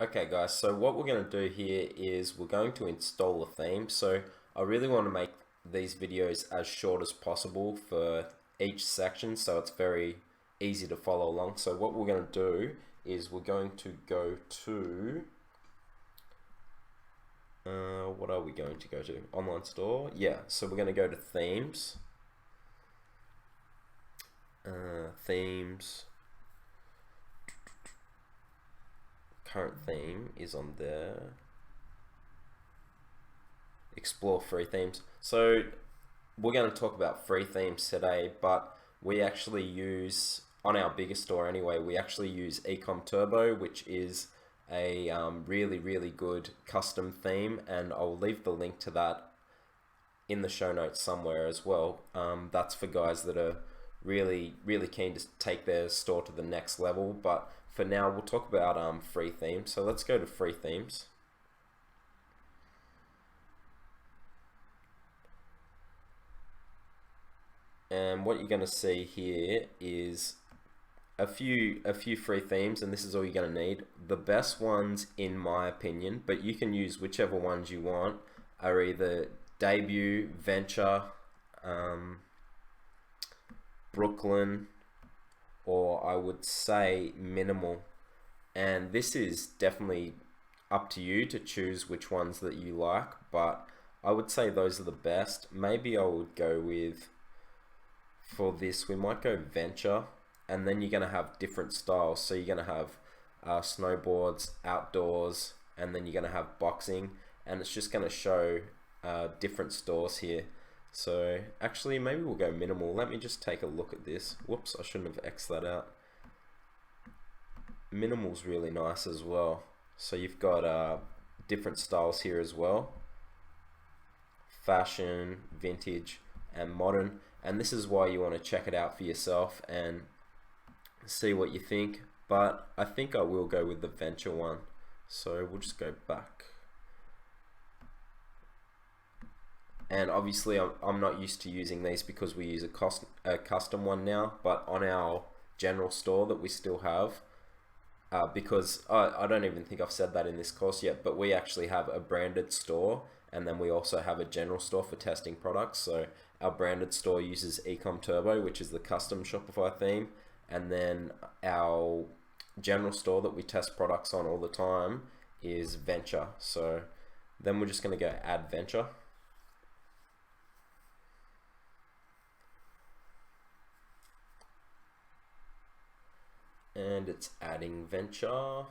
Okay guys, so what we're going to do here is we're going to install a theme. So I really want to make these videos as short as possible for each section so it's very easy to follow along. So what we're going to do is we're going to go to, what are we going to go to? Online store? Yeah, so we're going to go to themes, themes, current theme is on there. Explore free themes. So we're going to talk about free themes today, but we actually use, on our biggest store anyway, we actually use Ecom Turbo, which is a really good custom theme, and I'll leave the link to that in the show notes somewhere as well. That's for guys that are really keen to take their store to the next level, but for now we'll talk about free themes. So let's go to free themes. And what you're going to see here is a few free themes, and this is all you're going to need. The best ones, in my opinion, but you can use whichever ones you want, are either Debut, Venture, Brooklyn, or I would say Minimal. And this is definitely up to you to choose which ones that you like, but I would say those are the best. Maybe I would go with, for this, we might go Venture, and then you're going to have different styles. So you're going to have snowboards, outdoors, and then you're going to have boxing, and it's just going to show different stores here. So actually maybe we'll go Minimal. Let me just take a look at this. Whoops, I shouldn't have X'd that out. Minimal's really nice as well. So you've got different styles here as well. Fashion, vintage, and modern. And this is why you want to check it out for yourself and see what you think. But I think I will go with the Venture one. So we'll just go back. And obviously I'm not used to using these because we use a custom one now, but on our general store that we still have, because I don't even think I've said that in this course yet, but we actually have a branded store, and then we also have a general store for testing products. So our branded store uses Ecom Turbo, which is the custom Shopify theme, and then our general store that we test products on all the time is Venture. So then we're just going to go add Venture. And it's adding Venture.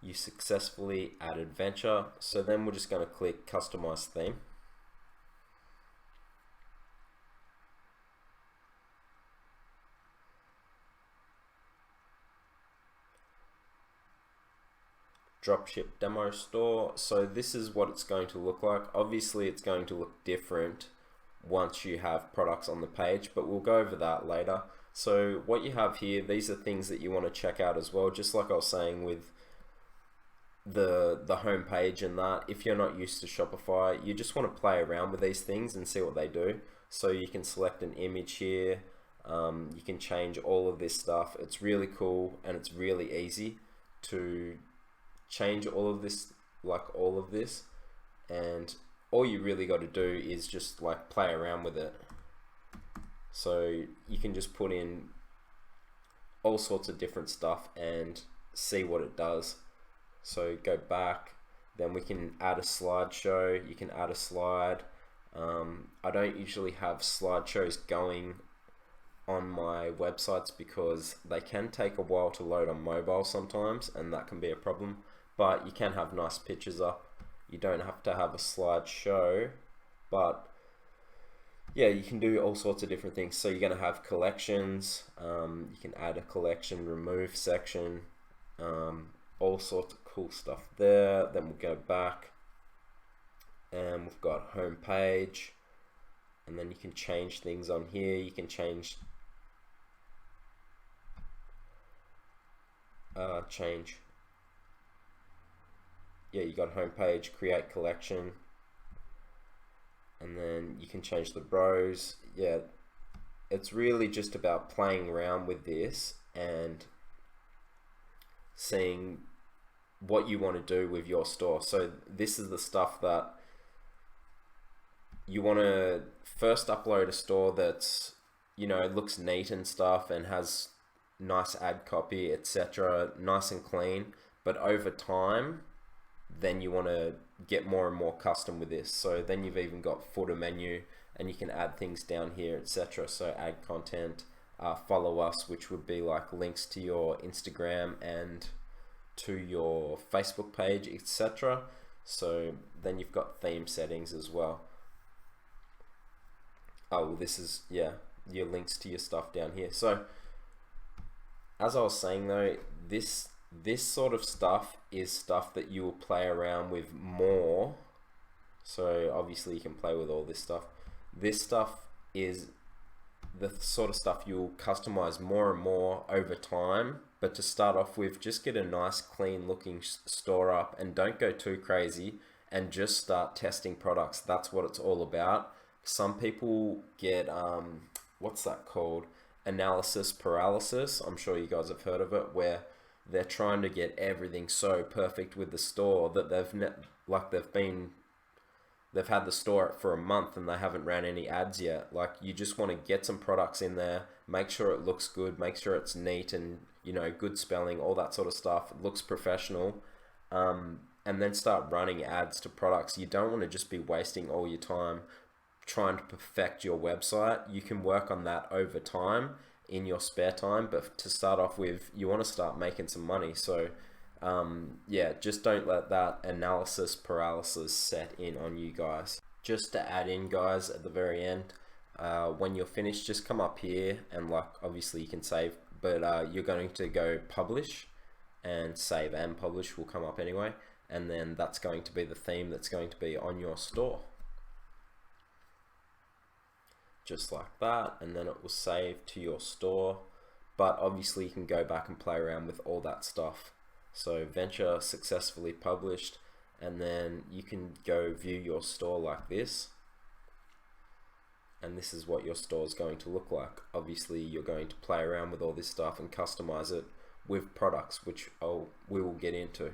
You successfully added Venture. So then we're just going to click Customize Theme. Dropship demo store. So this is what it's going to look like. Obviously it's going to look different once you have products on the page, but we'll go over that later. So what you have here, these are things that you want to check out as well, just like I was saying with the home page and that. If you're not used to Shopify, you just want to play around with these things and see what they do. So you can select an image here, you can change all of this stuff. It's really cool and it's really easy to change all of this, like all of this, and all you really got to do is just like play around with it. So you can just put in all sorts of different stuff and see what it does. So go back, then we can add a slideshow. You can add a slide. I don't usually have slideshows going on my websites because they can take a while to load on mobile sometimes, and that can be a problem, but you can have nice pictures up. You don't have to have a slideshow, but yeah, you can do all sorts of different things. So you're going to have collections, you can add a collection remove section, all sorts of cool stuff there. Then we'll go back and we've got home page, and then you can change things on here. You can change yeah, you got home page, create collection, and then you can change the bros. Yeah, it's really just about playing around with this and seeing what you want to do with your store. So this is the stuff that you want to first upload a store that's, looks neat and stuff and has nice ad copy, etc., nice and clean. But over time, then you want to get more and more custom with this. So then you've even got footer menu, and you can add things down here, etc. So add content, follow us, which would be like links to your Instagram and to your Facebook page, etc. So then you've got theme settings as well. Oh, well, this is, your links to your stuff down here. So as I was saying though, this sort of stuff is stuff that you will play around with more. So obviously you can play with all this stuff. This stuff is the sort of stuff you'll customize more and more over time. But to start off with, just get a nice clean looking store up and don't go too crazy, and just start testing products. That's what it's all about. Some people get, what's that called? Analysis paralysis. I'm sure you guys have heard of it, where they're trying to get everything so perfect with the store that they've had the store for a month and they haven't ran any ads yet. Like, you just want to get some products in there, make sure it looks good, make sure it's neat and good spelling, all that sort of stuff. It looks professional, and then start running ads to products. You don't want to just be wasting all your time trying to perfect your website. You can work on that over time in your spare time, but to start off with, you want to start making some money. So just don't let that analysis paralysis set in on you guys. Just to add in, guys, at the very end, when you're finished, just come up here and obviously you can save, but you're going to go publish, and save and publish will come up anyway, and then that's going to be the theme that's going to be on your store. Just like that, and then it will save to your store. But obviously you can go back and play around with all that stuff. So venture successfully published, and then you can go view your store like this, and this is what your store is going to look like. Obviously you're going to play around with all this stuff and customize it with products, which we will get into.